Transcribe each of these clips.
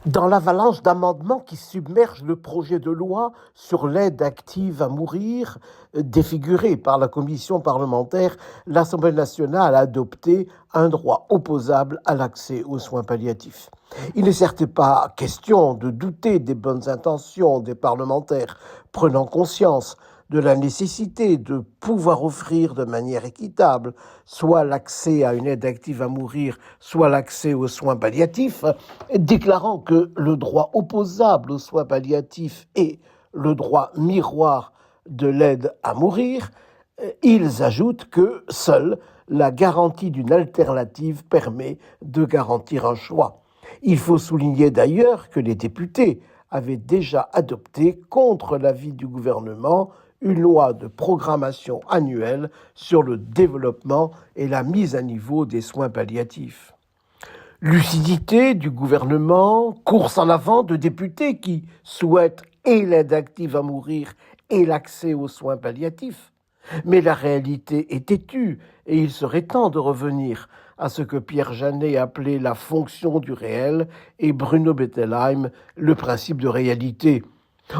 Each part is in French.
Dans l'avalanche d'amendements qui submergent le projet de loi sur l'aide active à mourir, défiguré par la commission parlementaire, l'Assemblée nationale a adopté un droit opposable à l'accès aux soins palliatifs. Il n'est certes pas question de douter des bonnes intentions des parlementaires, prenant conscience de la nécessité de pouvoir offrir de manière équitable soit l'accès à une aide active à mourir, soit l'accès aux soins palliatifs, déclarant que le droit opposable aux soins palliatifs est le droit miroir de l'aide à mourir, ils ajoutent que seule la garantie d'une alternative permet de garantir un choix. Il faut souligner d'ailleurs que les députés avaient déjà adopté, contre l'avis du gouvernement, une loi de programmation annuelle sur le développement et la mise à niveau des soins palliatifs. Lucidité du gouvernement, course en avant de députés qui souhaitent et l'aide active à mourir et l'accès aux soins palliatifs. Mais la réalité est têtue et il serait temps de revenir à ce que Pierre Janet appelait la fonction du réel et Bruno Bettelheim le principe de réalité.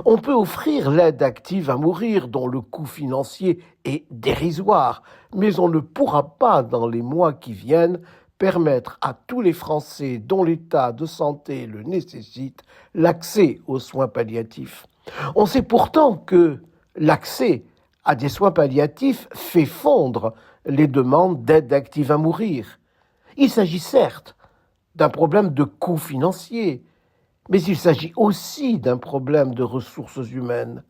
On peut offrir l'aide active à mourir dont le coût financier est dérisoire, mais on ne pourra pas, dans les mois qui viennent, permettre à tous les Français dont l'état de santé le nécessite l'accès aux soins palliatifs. On sait pourtant que l'accès à des soins palliatifs fait fondre les demandes d'aide active à mourir. Il s'agit certes d'un problème de coût financier, mais il s'agit aussi d'un problème de ressources humaines.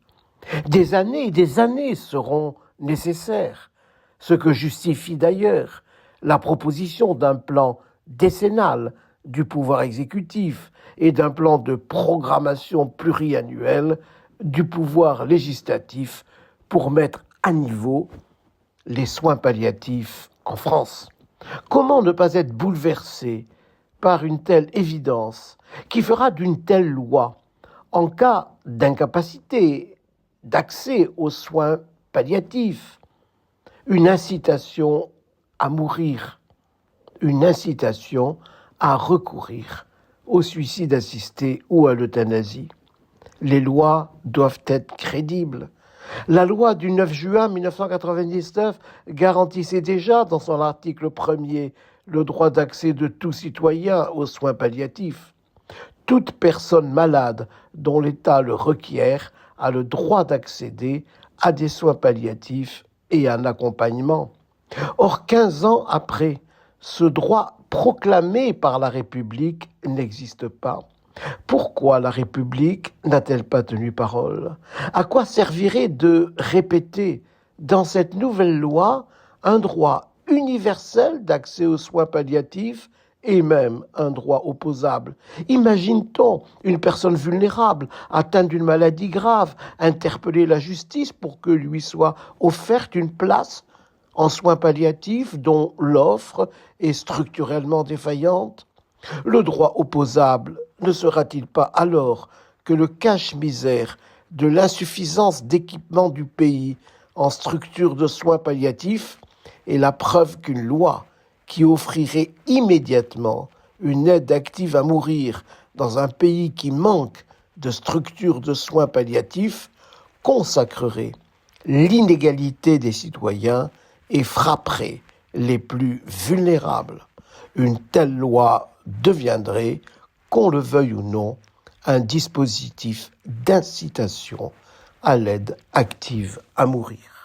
Des années et des années seront nécessaires, ce que justifie d'ailleurs la proposition d'un plan décennal du pouvoir exécutif et d'un plan de programmation pluriannuel du pouvoir législatif pour mettre à niveau les soins palliatifs en France. Comment ne pas être bouleversé par une telle évidence qui fera d'une telle loi, en cas d'incapacité d'accès aux soins palliatifs, une incitation à mourir, une incitation à recourir au suicide assisté ou à l'euthanasie. Les lois doivent être crédibles. La loi du 9 juin 1999 garantissait déjà, dans son article 1er, le droit d'accès de tout citoyen aux soins palliatifs. Toute personne malade dont l'État le requiert a le droit d'accéder à des soins palliatifs et à un accompagnement. Or, 15 ans après, ce droit proclamé par la République n'existe pas. Pourquoi la République n'a-t-elle pas tenu parole ? À quoi servirait de répéter dans cette nouvelle loi un droit universel d'accès aux soins palliatifs et même un droit opposable? Imagine-t-on une personne vulnérable, atteinte d'une maladie grave, interpeller la justice pour que lui soit offerte une place en soins palliatifs dont l'offre est structurellement défaillante? Le droit opposable ne sera-t-il pas alors que le cache-misère de l'insuffisance d'équipement du pays en structures de soins palliatifs est la preuve qu'une loi qui offrirait immédiatement une aide active à mourir dans un pays qui manque de structures de soins palliatifs consacrerait l'inégalité des citoyens et frapperait les plus vulnérables? Une telle loi deviendrait, qu'on le veuille ou non, un dispositif d'incitation à l'aide active à mourir.